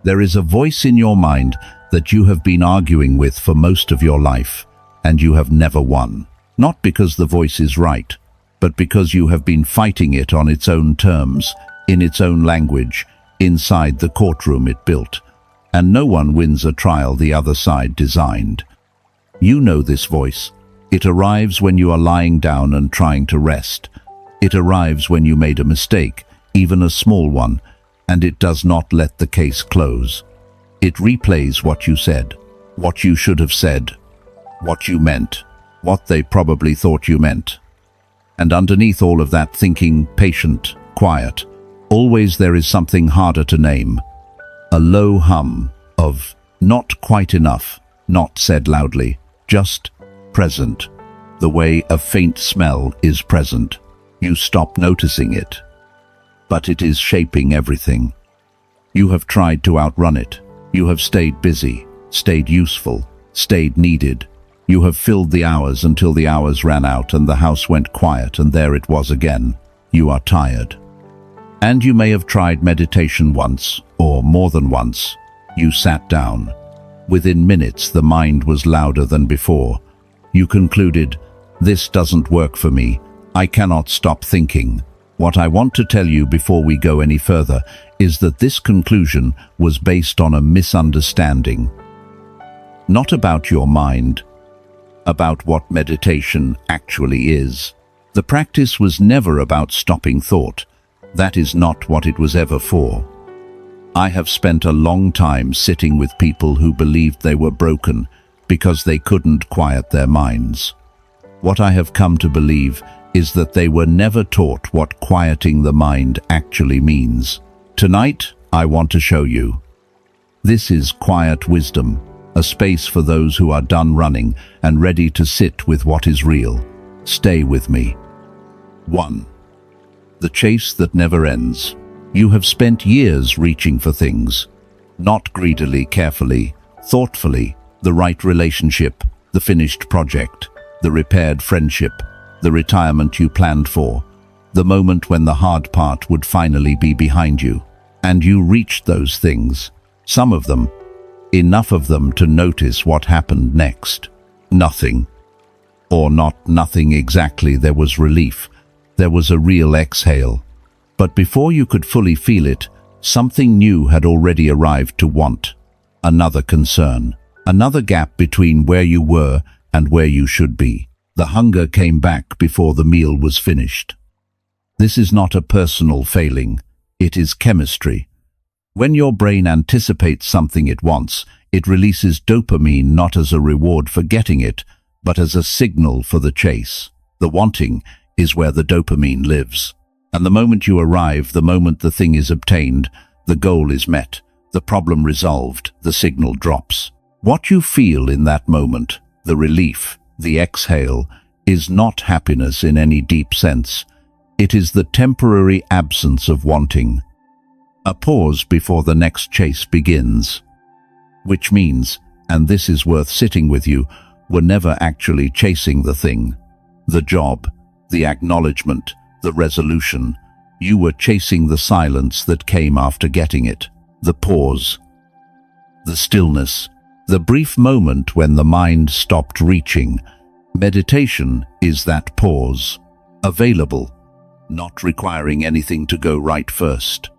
There is a voice in your mind that you have been arguing with for most of your life, and you have never won. Not because the voice is right, but because you have been fighting it on its own terms, in its own language, inside the courtroom it built. And no one wins a trial the other side designed. You know this voice. It arrives when you are lying down and trying to rest. It arrives when you made a mistake, even a small one, and it does not let the case close. It replays what you said, what you should have said, what you meant, what they probably thought you meant. And underneath all of that thinking, patient, quiet, always there is something harder to name. A low hum of not quite enough, not said loudly, just present. The way a faint smell is present. You stop noticing it, but it is shaping everything. You have tried to outrun it. You have stayed busy, stayed useful, stayed needed. You have filled the hours until the hours ran out and the house went quiet, and there it was again. You are tired. And you may have tried meditation once, or more than once. You sat down. Within minutes the mind was louder than before. You concluded, this doesn't work for me. I cannot stop thinking. What I want to tell you before we go any further is that this conclusion was based on a misunderstanding. Not about your mind, about what meditation actually is. The practice was never about stopping thought. That is not what it was ever for. I have spent a long time sitting with people who believed they were broken because they couldn't quiet their minds. What I have come to believe is that they were never taught what quieting the mind actually means. Tonight, I want to show you. This is quiet wisdom, a space for those who are done running and ready to sit with what is real. Stay with me. 1. The chase that never ends. You have spent years reaching for things. Not greedily, carefully, thoughtfully. The right relationship, the finished project, the repaired friendship, the retirement you planned for, the moment when the hard part would finally be behind you. And you reached those things. Some of them. Enough of them to notice what happened next. Nothing. Or not nothing exactly. There was relief. There was a real exhale. But before you could fully feel it, something new had already arrived to want. Another concern. Another gap between where you were and where you should be. The hunger came back before the meal was finished. This is not a personal failing. It is chemistry. When your brain anticipates something it wants, it releases dopamine not as a reward for getting it, but as a signal for the chase. The wanting is where the dopamine lives. And the moment you arrive, the moment the thing is obtained, the goal is met, the problem resolved, the signal drops. What you feel in that moment, the relief, the exhale, is not happiness in any deep sense. It is the temporary absence of wanting. A pause before the next chase begins. Which means, and this is worth sitting with you, we're never actually chasing the thing, the job, the acknowledgement, the resolution. You were chasing the silence that came after getting it, the pause, the stillness, the brief moment when the mind stopped reaching. Meditation is that pause, available, not requiring anything to go right first.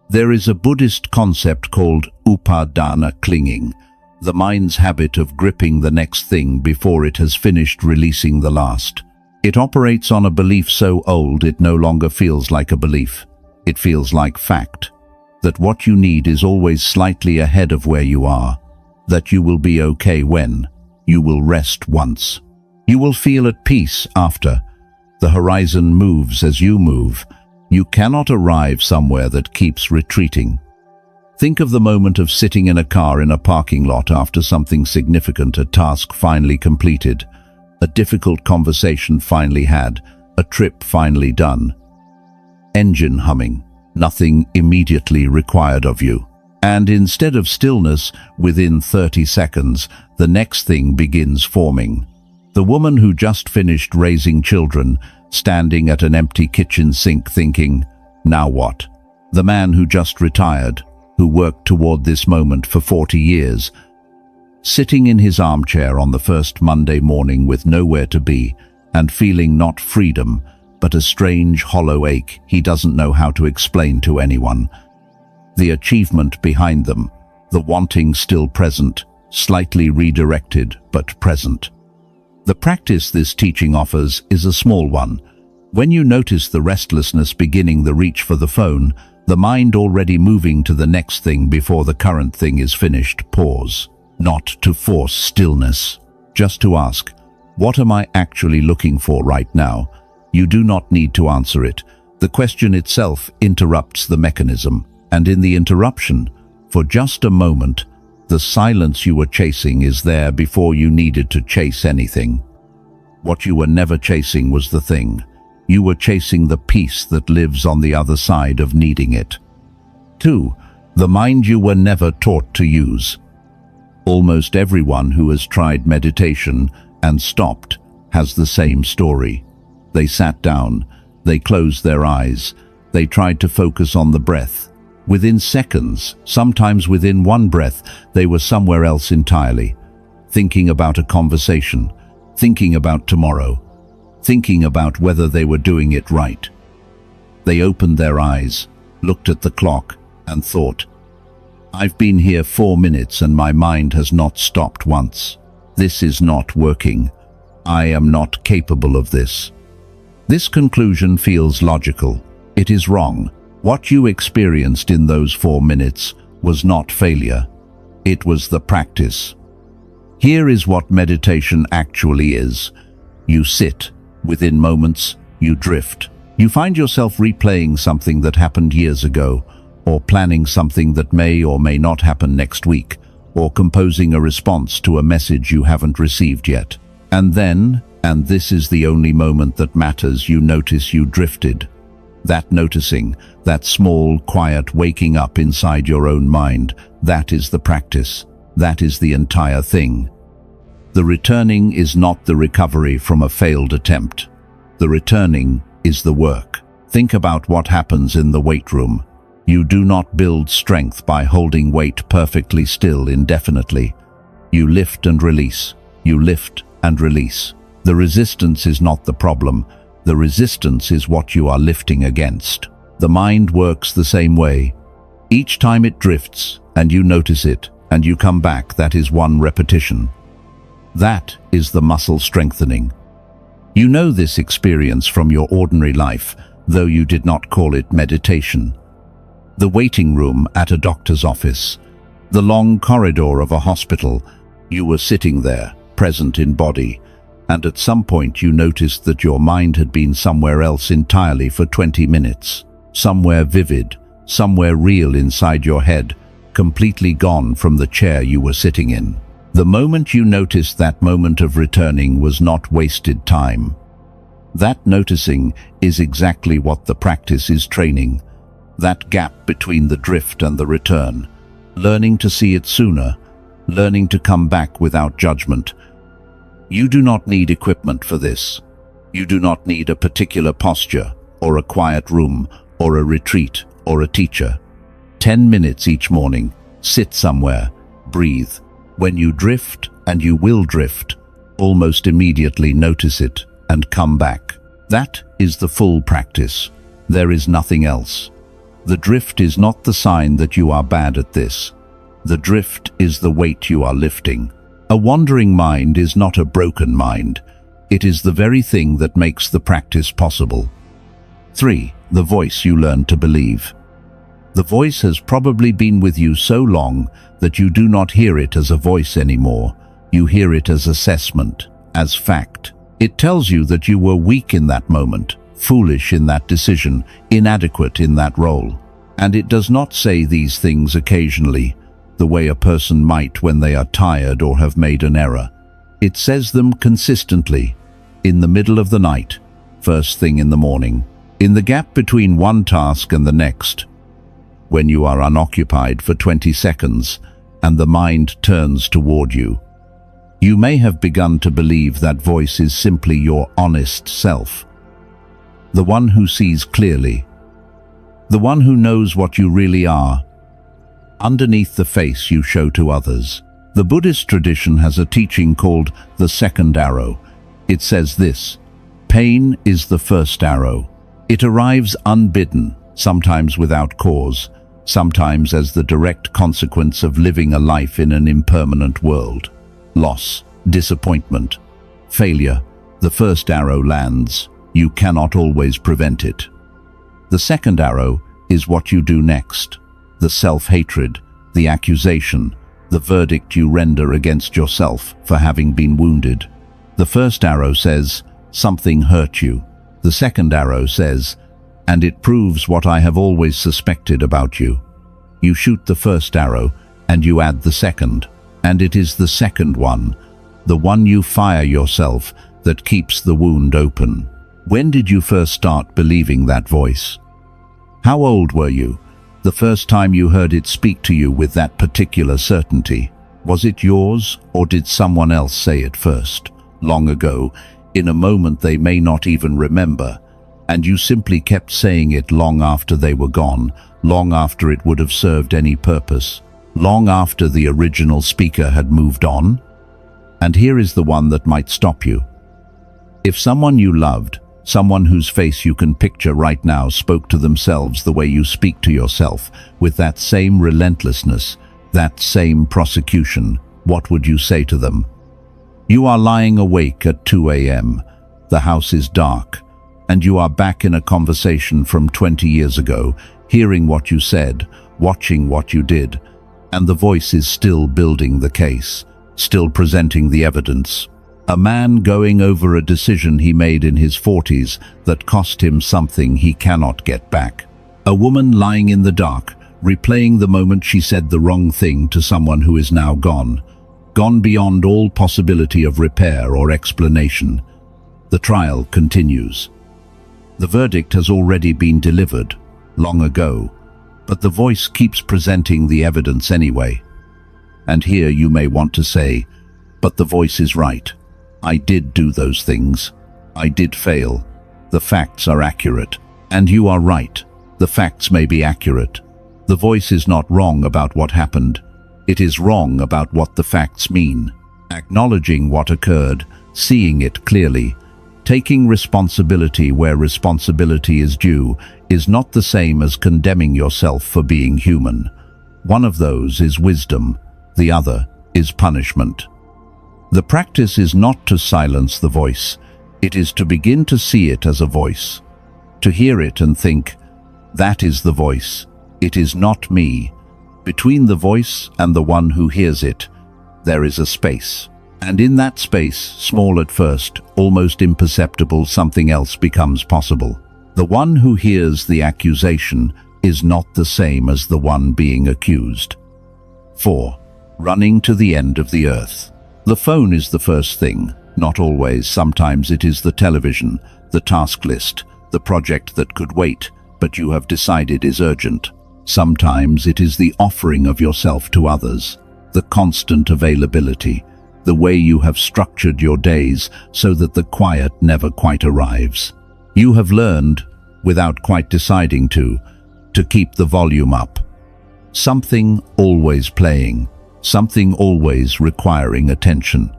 There is a Buddhist concept called upadana clinging, the mind's habit of gripping the next thing before it has finished releasing the last. It operates on a belief so old it no longer feels like a belief. It feels like fact, that what you need is always slightly ahead of where you are, that you will be okay when, you will rest once. You will feel at peace after. The horizon moves as you move. You cannot arrive somewhere that keeps retreating. Think of the moment of sitting in a car in a parking lot after something significant, a task finally completed, a difficult conversation finally had, a trip finally done. Engine humming, nothing immediately required of you. And instead of stillness, within 30 seconds, the next thing begins forming. The woman who just finished raising children, standing at an empty kitchen sink thinking, now what? The man who just retired, who worked toward this moment for 40 years. Sitting in his armchair on the first Monday morning with nowhere to be, and feeling not freedom, but a strange hollow ache he doesn't know how to explain to anyone. The achievement behind them, the wanting still present, slightly redirected but present. The practice this teaching offers is a small one. When you notice the restlessness beginning the reach for the phone, the mind already moving to the next thing before the current thing is finished, pause. Not to force stillness, just to ask, what am I actually looking for right now? You do not need to answer it. The question itself interrupts the mechanism, and in the interruption, for just a moment, the silence you were chasing is there before you needed to chase anything. What you were never chasing was the thing. You were chasing the peace that lives on the other side of needing it. 2. The mind you were never taught to use. Almost everyone who has tried meditation and stopped has the same story. They sat down, they closed their eyes, they tried to focus on the breath. Within seconds, sometimes within one breath, they were somewhere else entirely, thinking about a conversation, thinking about tomorrow, thinking about whether they were doing it right. They opened their eyes, looked at the clock, and thought, I've been here 4 minutes and my mind has not stopped once. This is not working. I am not capable of this. This conclusion feels logical. It is wrong. What you experienced in those 4 minutes was not failure. It was the practice. Here is what meditation actually is. You sit. Within moments, you drift. You find yourself replaying something that happened years ago, or planning something that may or may not happen next week, or composing a response to a message you haven't received yet. And then, and this is the only moment that matters, you notice you drifted. That noticing, that small, quiet waking up inside your own mind, that is the practice. That is the entire thing. The returning is not the recovery from a failed attempt. The returning is the work. Think about what happens in the weight room. You do not build strength by holding weight perfectly still indefinitely. You lift and release. You lift and release. The resistance is not the problem. The resistance is what you are lifting against. The mind works the same way. Each time it drifts, and you notice it, and you come back, that is one repetition. That is the muscle strengthening. You know this experience from your ordinary life, though you did not call it meditation. The waiting room at a doctor's office, the long corridor of a hospital, you were sitting there, present in body, and at some point you noticed that your mind had been somewhere else entirely for 20 minutes, somewhere vivid, somewhere real inside your head, completely gone from the chair you were sitting in. The moment you noticed that moment of returning was not wasted time. That noticing is exactly what the practice is training. That gap between the drift and the return, learning to see it sooner, learning to come back without judgment. You do not need equipment for this. You do not need a particular posture, or a quiet room, or a retreat, or a teacher. 10 minutes each morning, sit somewhere, breathe. When you drift, and you will drift, almost immediately notice it and come back. That is the full practice. There is nothing else. The drift is not the sign that you are bad at this. The drift is the weight you are lifting. A wandering mind is not a broken mind. It is the very thing that makes the practice possible. 3. The voice you learn to believe. The voice has probably been with you so long that you do not hear it as a voice anymore. You hear it as assessment, as fact. It tells you that you were weak in that moment, foolish in that decision, inadequate in that role. And it does not say these things occasionally, the way a person might when they are tired or have made an error. It says them consistently, in the middle of the night, first thing in the morning, in the gap between one task and the next, when you are unoccupied for 20 seconds and the mind turns toward you. You may have begun to believe that voice is simply your honest self, the one who sees clearly, the one who knows what you really are. underneath the face you show to others. The Buddhist tradition has a teaching called the second arrow. It says this: pain is the first arrow. It arrives unbidden, sometimes without cause, sometimes as the direct consequence of living a life in an impermanent world. Loss, disappointment, failure. The first arrow lands. You cannot always prevent it. The second arrow is what you do next. The self-hatred, the accusation, the verdict you render against yourself for having been wounded. The first arrow says, something hurt you. The second arrow says, and it proves what I have always suspected about you. You shoot the first arrow, and you add the second, and it is the second one, the one you fire yourself, that keeps the wound open. When did you first start believing that voice? How old were you the first time you heard it speak to you with that particular certainty? Was it yours, or did someone else say it first, long ago, in a moment they may not even remember, and you simply kept saying it long after they were gone, long after it would have served any purpose, long after the original speaker had moved on? And here is the one that might stop you. If someone you loved, someone whose face you can picture right now, spoke to themselves the way you speak to yourself, with that same relentlessness, that same prosecution, what would you say to them? You are lying awake at 2 a.m. The house is dark, and you are back in a conversation from 20 years ago, hearing what you said, watching what you did, and the voice is still building the case, still presenting the evidence. A man going over a decision he made in his 40s that cost him something he cannot get back. A woman lying in the dark, replaying the moment she said the wrong thing to someone who is now gone beyond all possibility of repair or explanation. The trial continues. The verdict has already been delivered, long ago, but the voice keeps presenting the evidence anyway. And here you may want to say, but the voice is right. I did do those things. I did fail. The facts are accurate. And you are right. The facts may be accurate. The voice is not wrong about what happened. It is wrong about what the facts mean. Acknowledging what occurred, seeing it clearly, taking responsibility where responsibility is due, is not the same as condemning yourself for being human. One of those is wisdom. The other is punishment. The practice is not to silence the voice. It is to begin to see it as a voice. To hear it and think, that is the voice. It is not me. Between the voice and the one who hears it, there is a space. And in that space, small at first, almost imperceptible, something else becomes possible. The one who hears the accusation is not the same as the one being accused. 4. Running to the end of the earth. The phone is the first thing. Not always. Sometimes it is the television, the task list, the project that could wait, but you have decided is urgent. Sometimes it is the offering of yourself to others, the constant availability, the way you have structured your days so that the quiet never quite arrives. You have learned, without quite deciding to keep the volume up. Something always playing, something always requiring attention.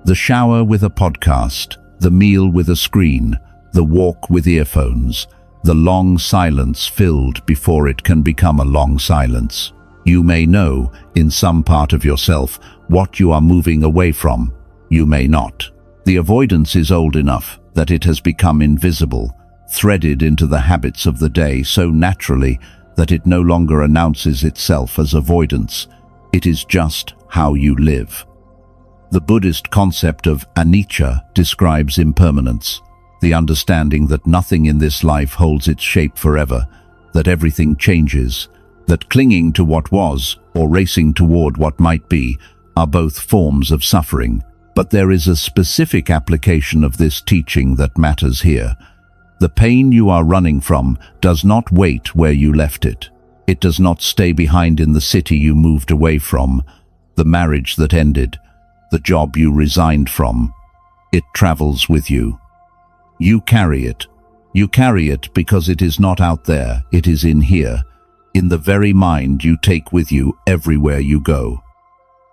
The shower with a podcast, the meal with a screen, the walk with earphones, the long silence filled before it can become a long silence. You may know, in some part of yourself, what you are moving away from. You may not. The avoidance is old enough that it has become invisible, threaded into the habits of the day so naturally that it no longer announces itself as avoidance. It is just how you live. The Buddhist concept of anicca describes impermanence, the understanding that nothing in this life holds its shape forever, that everything changes, that clinging to what was or racing toward what might be are both forms of suffering. But there is a specific application of this teaching that matters here. The pain you are running from does not wait where you left it. It does not stay behind in the city you moved away from, the marriage that ended, the job you resigned from. It travels with you. You carry it. You carry it because it is not out there, it is in here. in the very mind you take with you everywhere you go.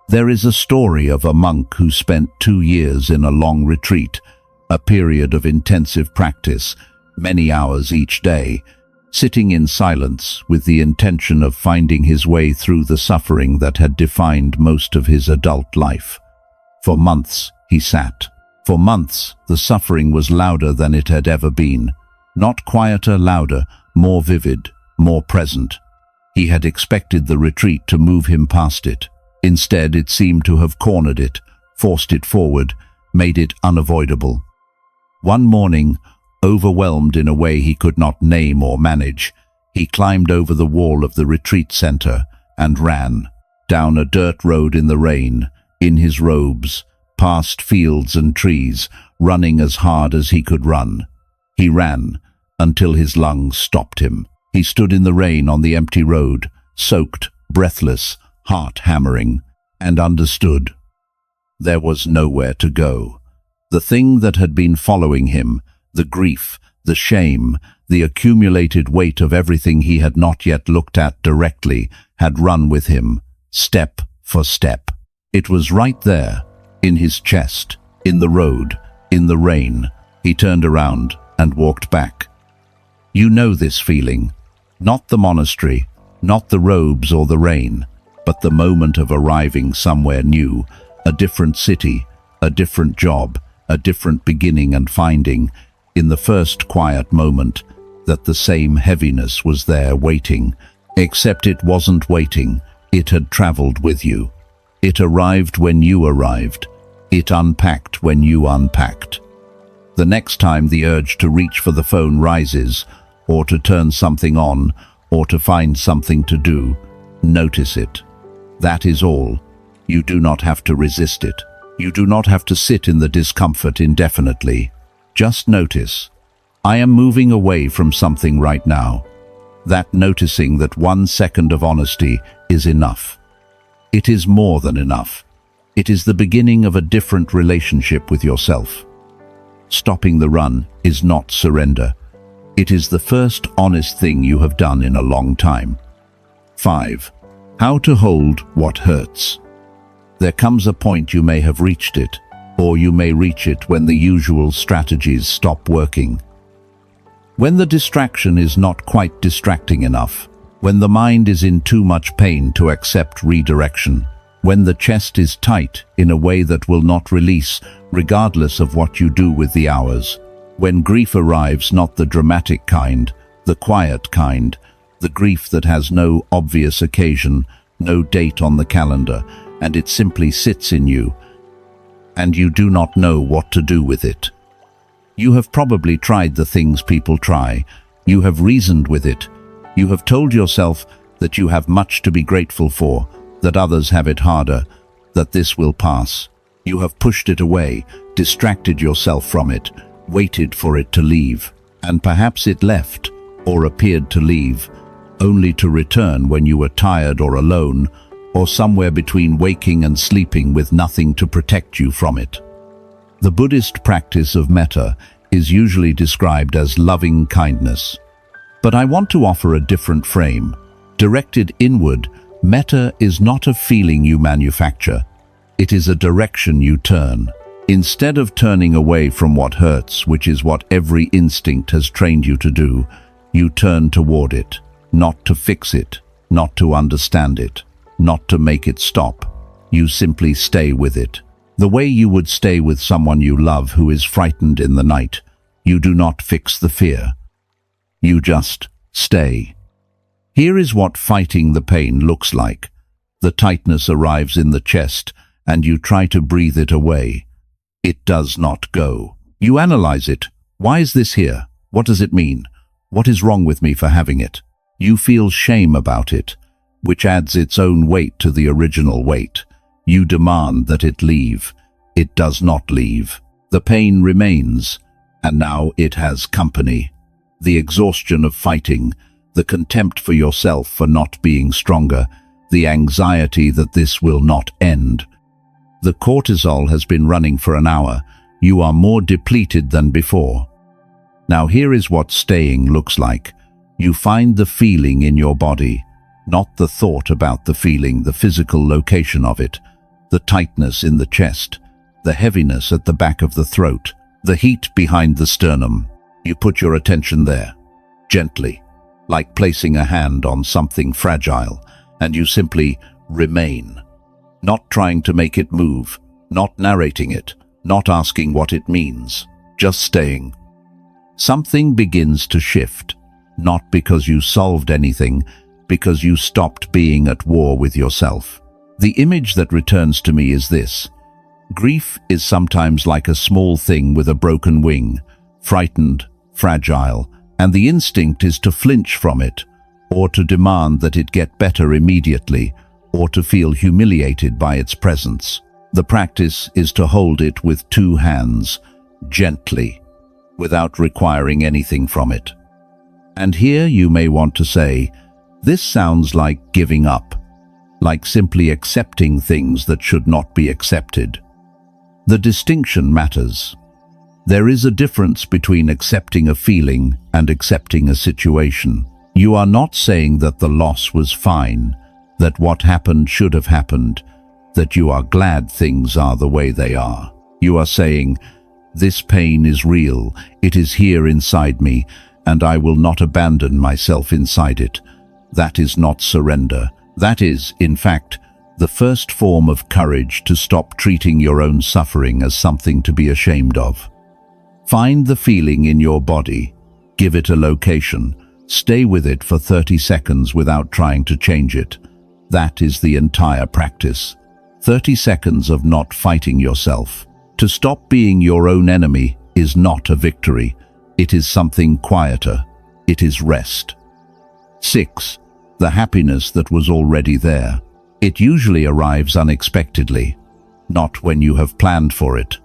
There is a story of a monk who spent 2 years in a long retreat, a period of intensive practice, many hours each day, sitting in silence with the intention of finding his way through the suffering that had defined most of his adult life. For months he sat. For months the suffering was louder than it had ever been. Not quieter, louder, more vivid, more present. He had expected the retreat to move him past it. Instead, it seemed to have cornered it, forced it forward, made it unavoidable. One morning, overwhelmed in a way he could not name or manage, he climbed over the wall of the retreat center and ran, down a dirt road in the rain, in his robes, past fields and trees, running as hard as he could run. He ran until his lungs stopped him. He stood in the rain on the empty road, soaked, breathless, heart hammering, and understood. There was nowhere to go. The thing that had been following him, the grief, the shame, the accumulated weight of everything he had not yet looked at directly, had run with him, step for step. It was right there, in his chest, in the road, in the rain. He turned around and walked back. You know this feeling. Not the monastery, not the robes or the rain, but the moment of arriving somewhere new, a different city, a different job, a different beginning, and finding, in the first quiet moment, that the same heaviness was there waiting, except it wasn't waiting, it had traveled with you. It arrived when you arrived. It unpacked when you unpacked. The next time the urge to reach for the phone rises, or to turn something on, or to find something to do, notice it. That is all. You do not have to resist it. You do not have to sit in the discomfort indefinitely. Just notice. I am moving away from something right now. That noticing that 1 second of honesty is enough. It is more than enough. It is the beginning of a different relationship with yourself. Stopping the run is not surrender. It is the first honest thing you have done in a long time. 5. How to hold what hurts. There comes a point you may have reached it, or you may reach it when the usual strategies stop working. When the distraction is not quite distracting enough, when the mind is in too much pain to accept redirection, when the chest is tight in a way that will not release, regardless of what you do with the hours, when grief arrives, not the dramatic kind, the quiet kind, the grief that has no obvious occasion, no date on the calendar, and it simply sits in you, and you do not know what to do with it. You have probably tried the things people try. You have reasoned with it. You have told yourself that you have much to be grateful for, that others have it harder, that this will pass. You have pushed it away, distracted yourself from it, waited for it to leave, and perhaps it left, or appeared to leave, only to return when you were tired or alone, or somewhere between waking and sleeping with nothing to protect you from it. The Buddhist practice of metta is usually described as loving kindness. But I want to offer a different frame. Directed inward, metta is not a feeling you manufacture. It is a direction you turn. Instead of turning away from what hurts, which is what every instinct has trained you to do, you turn toward it, not to fix it, not to understand it, not to make it stop. You simply stay with it. The way you would stay with someone you love who is frightened in the night. You do not fix the fear. You just stay. Here is what fighting the pain looks like. The tightness arrives in the chest, and you try to breathe it away. It does not go. You analyze it. Why is this here? What does it mean? What is wrong with me for having it? You feel shame about it, which adds its own weight to the original weight. You demand that it leave. It does not leave. The pain remains, and now it has company. The exhaustion of fighting, the contempt for yourself for not being stronger, the anxiety that this will not end. The cortisol has been running for an hour. You are more depleted than before. Now here is what staying looks like. You find the feeling in your body, not the thought about the feeling, the physical location of it, the tightness in the chest, the heaviness at the back of the throat, the heat behind the sternum. You put your attention there, gently, like placing a hand on something fragile, and you simply remain, not trying to make it move, not narrating it, not asking what it means, just staying. Something begins to shift, not because you solved anything, because you stopped being at war with yourself. The image that returns to me is this. Grief is sometimes like a small thing with a broken wing, frightened, fragile, and the instinct is to flinch from it, or to demand that it get better immediately, or to feel humiliated by its presence. The practice is to hold it with two hands, gently, without requiring anything from it. And here you may want to say, this sounds like giving up, like simply accepting things that should not be accepted. The distinction matters. There is a difference between accepting a feeling and accepting a situation. You are not saying that the loss was fine, that what happened should have happened, that you are glad things are the way they are. You are saying, this pain is real, it is here inside me, and I will not abandon myself inside it. That is not surrender. That is, in fact, the first form of courage to stop treating your own suffering as something to be ashamed of. Find the feeling in your body, give it a location, stay with it for 30 seconds without trying to change it. That is the entire practice. 30 seconds of not fighting yourself. To stop being your own enemy is not a victory. It is something quieter. It is rest. 6. The happiness that was already there. It usually arrives unexpectedly, not when you have planned for it,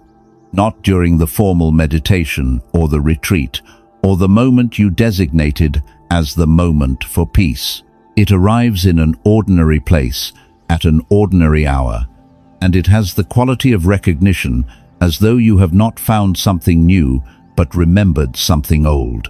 not during the formal meditation or the retreat, or the moment you designated as the moment for peace. It arrives in an ordinary place, at an ordinary hour, and it has the quality of recognition, as though you have not found something new, but remembered something old.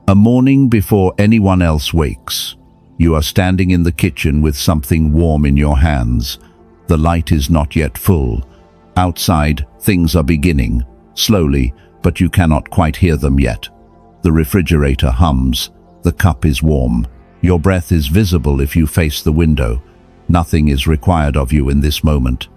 A morning before anyone else wakes. You are standing in the kitchen with something warm in your hands. The light is not yet full. Outside, things are beginning, slowly, but you cannot quite hear them yet. The refrigerator hums. The cup is warm. Your breath is visible if you face the window. Nothing is required of you in this moment.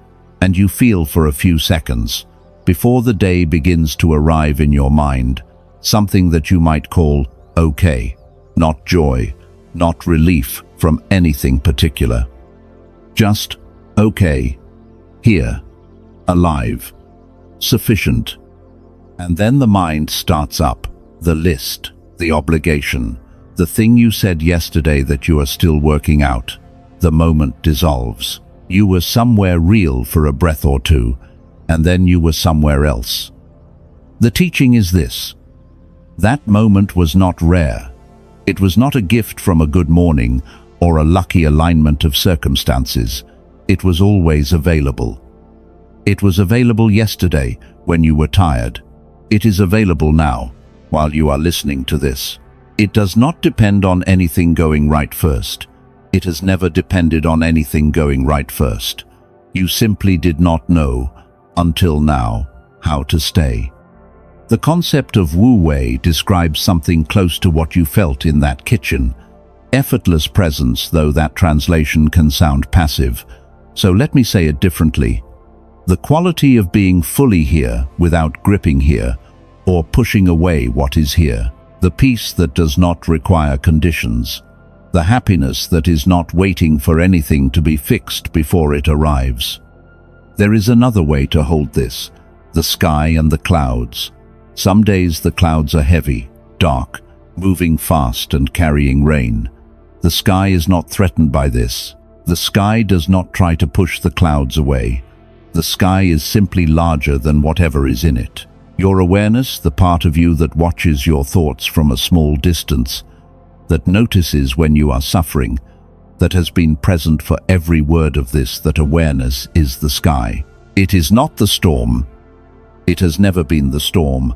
And you feel for a few seconds, before the day begins to arrive in your mind, something that you might call okay, not joy, not relief from anything particular. Just okay, here, alive, sufficient. And then the mind starts up, the list, the obligation, the thing you said yesterday that you are still working out. The moment dissolves. You were somewhere real for a breath or two, and then you were somewhere else. The teaching is this. That moment was not rare. It was not a gift from a good morning or a lucky alignment of circumstances. It was always available. It was available yesterday when you were tired. It is available now, while you are listening to this. It does not depend on anything going right first. It has never depended on anything going right first. You simply did not know, until now, how to stay. The concept of Wu Wei describes something close to what you felt in that kitchen. Effortless presence, though that translation can sound passive. So let me say it differently. The quality of being fully here without gripping here, or pushing away what is here. The peace that does not require conditions. The happiness that is not waiting for anything to be fixed before it arrives. There is another way to hold this, the sky and the clouds. Some days the clouds are heavy, dark, moving fast and carrying rain. The sky is not threatened by this. The sky does not try to push the clouds away. The sky is simply larger than whatever is in it. Your awareness, the part of you that watches your thoughts from a small distance, that notices when you are suffering, that has been present for every word of this, that awareness is the sky. It is not the storm. It has never been the storm.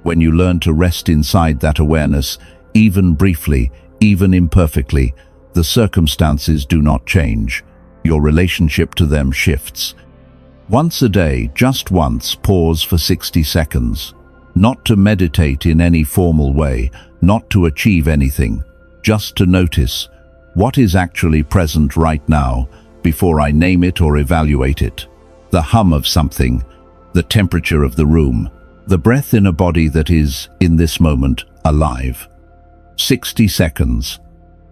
When you learn to rest inside that awareness, even briefly, even imperfectly, The circumstances do not change. Your relationship to them shifts. Once a day, just once, pause for 60 seconds. Not to meditate in any formal way, not to achieve anything, just to notice what is actually present right now before I name it or evaluate it. The hum of something, the temperature of the room, the breath in a body that is, in this moment, alive. 60 seconds.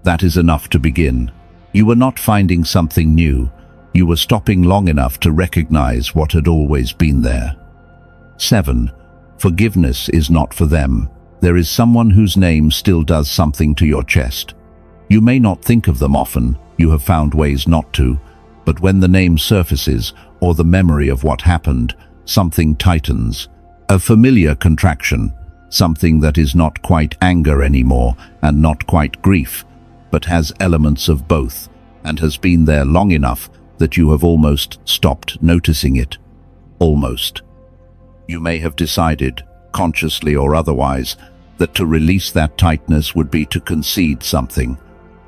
That is enough to begin. You were not finding something new. You were stopping long enough to recognize what had always been there. 7. Forgiveness is not for them. There is someone whose name still does something to your chest. You may not think of them often, you have found ways not to, but when the name surfaces, or the memory of what happened, something tightens. A familiar contraction, something that is not quite anger anymore and not quite grief, but has elements of both, and has been there long enough that you have almost stopped noticing it. Almost. You may have decided, consciously or otherwise, that to release that tightness would be to concede something,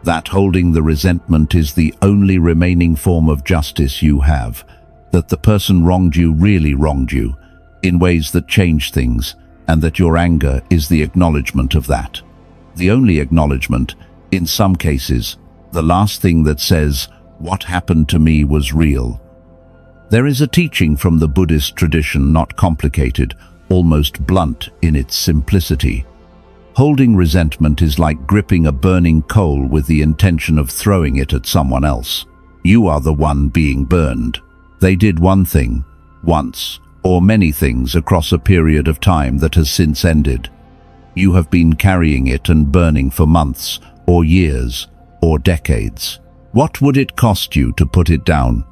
that holding the resentment is the only remaining form of justice you have, that the person wronged you really wronged you, in ways that change things, and that your anger is the acknowledgement of that. The only acknowledgement, in some cases, the last thing that says, what happened to me was real. There is a teaching from the Buddhist tradition, not complicated, almost blunt in its simplicity. Holding resentment is like gripping a burning coal with the intention of throwing it at someone else. You are the one being burned. They did one thing, once, or many things across a period of time that has since ended. You have been carrying it and burning for months, or years, or decades. What would it cost you to put it down?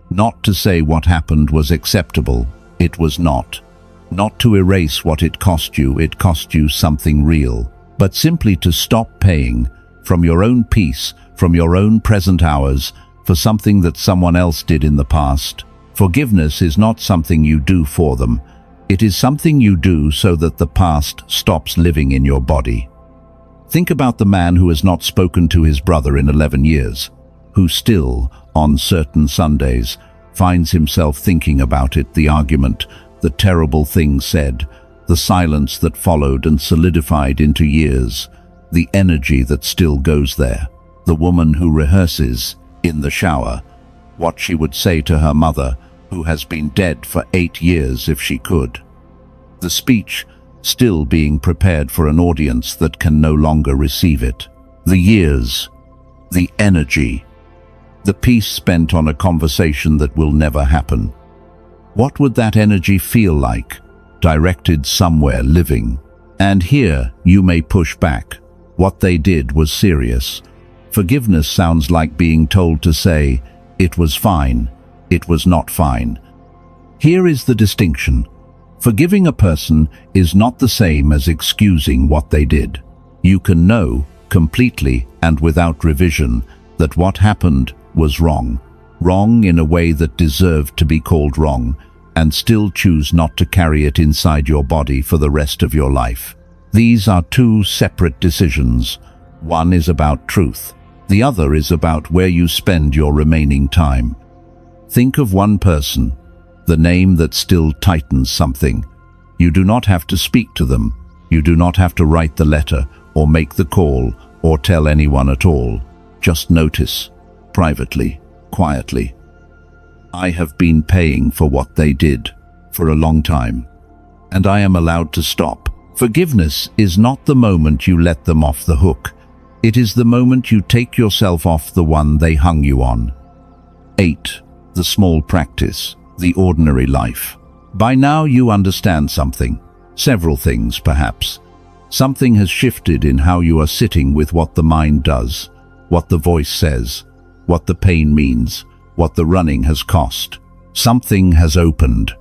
Not to say what happened was acceptable, it was not. Not to erase what it cost you something real, but simply to stop paying, from your own peace, from your own present hours, for something that someone else did in the past. Forgiveness is not something you do for them. It is something you do so that the past stops living in your body. Think about the man who has not spoken to his brother in 11 years, who still, on certain Sundays, finds himself thinking about it, the argument, the terrible things said, the silence that followed and solidified into years, the energy that still goes there, the woman who rehearses, in the shower, what she would say to her mother, who has been dead for 8 years if she could. The speech still being prepared for an audience that can no longer receive it. The years, the energy, the peace spent on a conversation that will never happen. What would that energy feel like, directed somewhere living? And here you may push back. What they did was serious. Forgiveness sounds like being told to say, it was fine, it was not fine. Here is the distinction. Forgiving a person is not the same as excusing what they did. You can know, completely and without revision, that what happened was wrong. Wrong in a way that deserved to be called wrong, and still choose not to carry it inside your body for the rest of your life. These are two separate decisions. One is about truth. The other is about where you spend your remaining time. Think of one person, the name that still tightens something. You do not have to speak to them. You do not have to write the letter, or make the call, or tell anyone at all. Just notice, privately, quietly. I have been paying for what they did for a long time, and I am allowed to stop. Forgiveness is not the moment you let them off the hook. It is the moment you take yourself off the one they hung you on. 8. The small practice, the ordinary life. By now you understand something. Several things, perhaps. Something has shifted in how you are sitting with what the mind does, what the voice says, what the pain means, what the running has cost. Something has opened.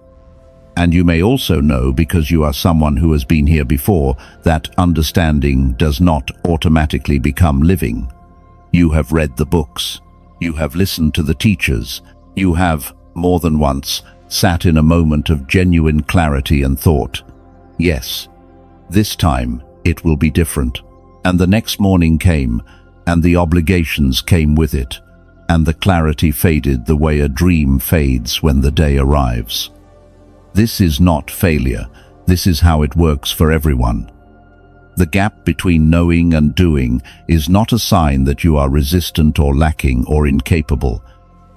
And you may also know, because you are someone who has been here before, that understanding does not automatically become living. You have read the books. You have listened to the teachers. You have, more than once, sat in a moment of genuine clarity and thought, yes, this time it will be different. And the next morning came, and the obligations came with it, and the clarity faded the way a dream fades when the day arrives. This is not failure. This is how it works for everyone. The gap between knowing and doing is not a sign that you are resistant or lacking or incapable.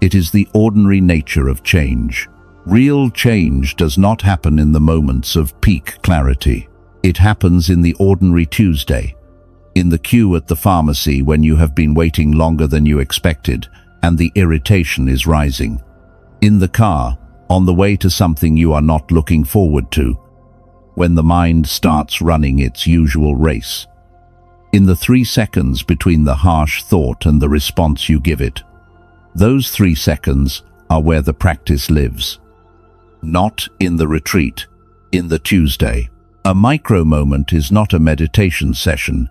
It is the ordinary nature of change. Real change does not happen in the moments of peak clarity. It happens in the ordinary Tuesday, in the queue at the pharmacy when you have been waiting longer than you expected and the irritation is rising, in the car, on the way to something you are not looking forward to, when the mind starts running its usual race, in the 3 seconds between the harsh thought and the response you give it. Those 3 seconds are where the practice lives. Not in the retreat, in the Tuesday. A micro moment is not a meditation session.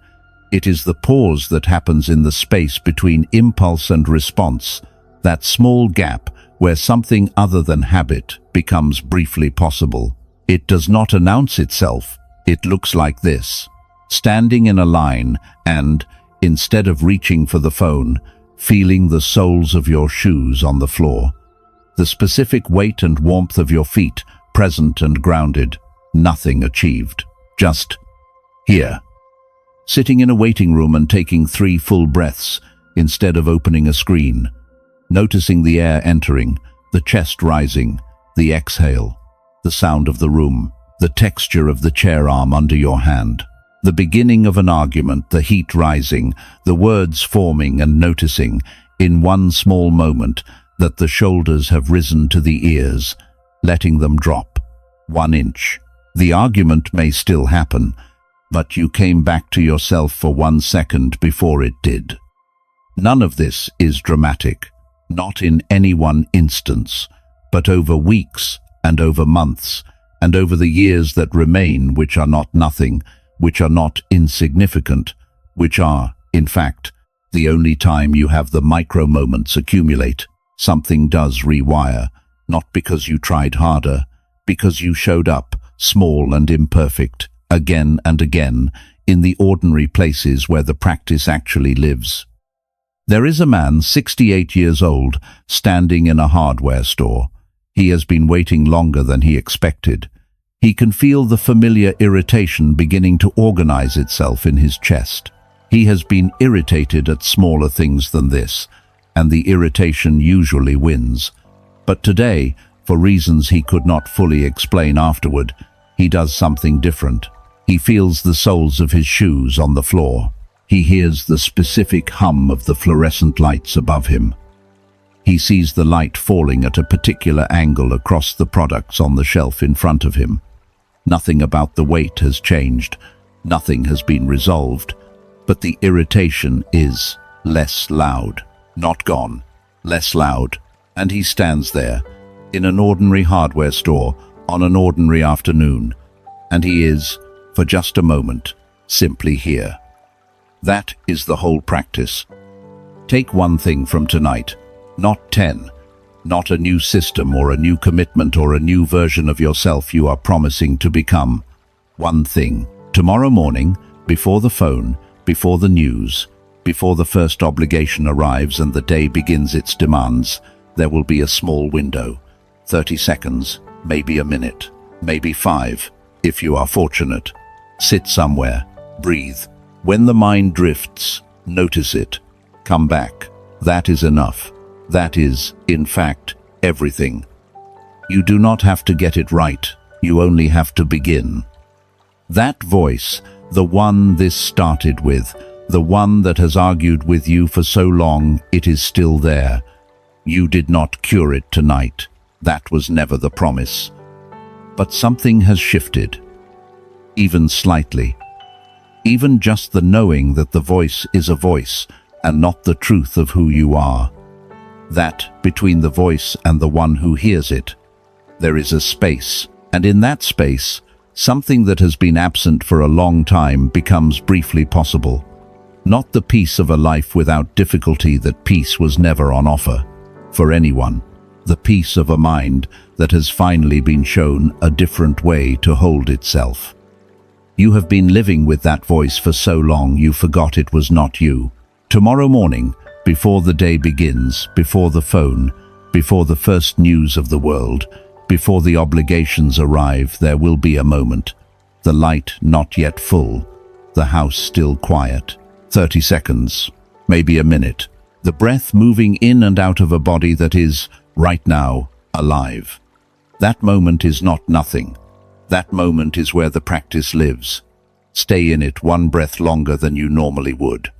It is the pause that happens in the space between impulse and response, that small gap where something other than habit becomes briefly possible. It does not announce itself. It looks like this: standing in a line and, instead of reaching for the phone, feeling the soles of your shoes on the floor. The specific weight and warmth of your feet, present and grounded. Nothing achieved. Just here. Sitting in a waiting room and taking 3 full breaths instead of opening a screen. Noticing the air entering, the chest rising, the exhale, the sound of the room, the texture of the chair arm under your hand. The beginning of an argument, the heat rising, the words forming, and noticing, in one small moment, that the shoulders have risen to the ears, letting them drop 1 inch. The argument may still happen, but you came back to yourself for 1 second before it did. None of this is dramatic, not in any one instance, but over weeks and over months, and over the years that remain, which are not nothing, which are not insignificant, which are, in fact, the only time you have the micro moments accumulate. Something does rewire, not because you tried harder, because you showed up, small and imperfect, again and again, in the ordinary places where the practice actually lives. There is a man, 68 years old, standing in a hardware store. He has been waiting longer than he expected. He can feel the familiar irritation beginning to organize itself in his chest. He has been irritated at smaller things than this, and the irritation usually wins. But today, for reasons he could not fully explain afterward, he does something different. He feels the soles of his shoes on the floor. He hears the specific hum of the fluorescent lights above him. He sees the light falling at a particular angle across the products on the shelf in front of him. Nothing about the weight has changed. Nothing has been resolved. But the irritation is less loud. Not gone. Less loud. And he stands there, in an ordinary hardware store, on an ordinary afternoon. And he is, for just a moment, simply here. That is the whole practice. Take one thing from tonight, not 10. Not a new system or a new commitment or a new version of yourself you are promising to become. One thing. Tomorrow morning, before the phone, before the news, before the first obligation arrives and the day begins its demands, there will be a small window. 30 seconds, maybe a minute, maybe 5, if you are fortunate. Sit somewhere, breathe. When the mind drifts, notice it. Come back. That is enough. That is, in fact, everything. You do not have to get it right. You only have to begin. That voice, the one this started with, the one that has argued with you for so long, it is still there. You did not cure it tonight. That was never the promise. But something has shifted. Even slightly. Even just the knowing that the voice is a voice and not the truth of who you are. That between the voice and the one who hears it, there is a space, and in that space, something that has been absent for a long time becomes briefly possible. Not the peace of a life without difficulty, that peace was never on offer for anyone. The peace of a mind that has finally been shown a different way to hold itself. You have been living with that voice for so long you forgot it was not you. Tomorrow morning, before the day begins, before the phone, before the first news of the world, before the obligations arrive, there will be a moment. The light not yet full, the house still quiet. 30 seconds, maybe a minute. The breath moving in and out of a body that is, right now, alive. That moment is not nothing. That moment is where the practice lives. Stay in it one breath longer than you normally would.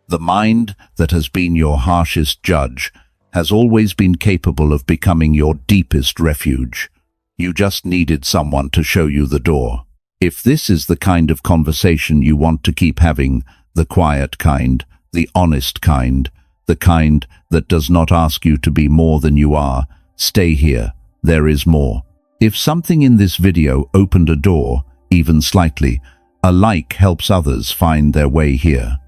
The mind that has been your harshest judge has always been capable of becoming your deepest refuge. You just needed someone to show you the door. If this is the kind of conversation you want to keep having, the quiet kind, the honest kind, the kind that does not ask you to be more than you are, stay here. There is more. If something in this video opened a door, even slightly, a like helps others find their way here.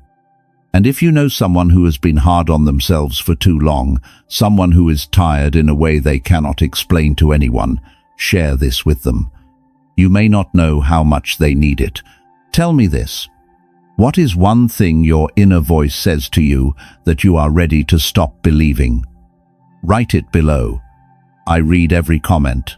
And if you know someone who has been hard on themselves for too long, someone who is tired in a way they cannot explain to anyone, share this with them. You may not know how much they need it. Tell me this. What is one thing your inner voice says to you that you are ready to stop believing? Write it below. I read every comment.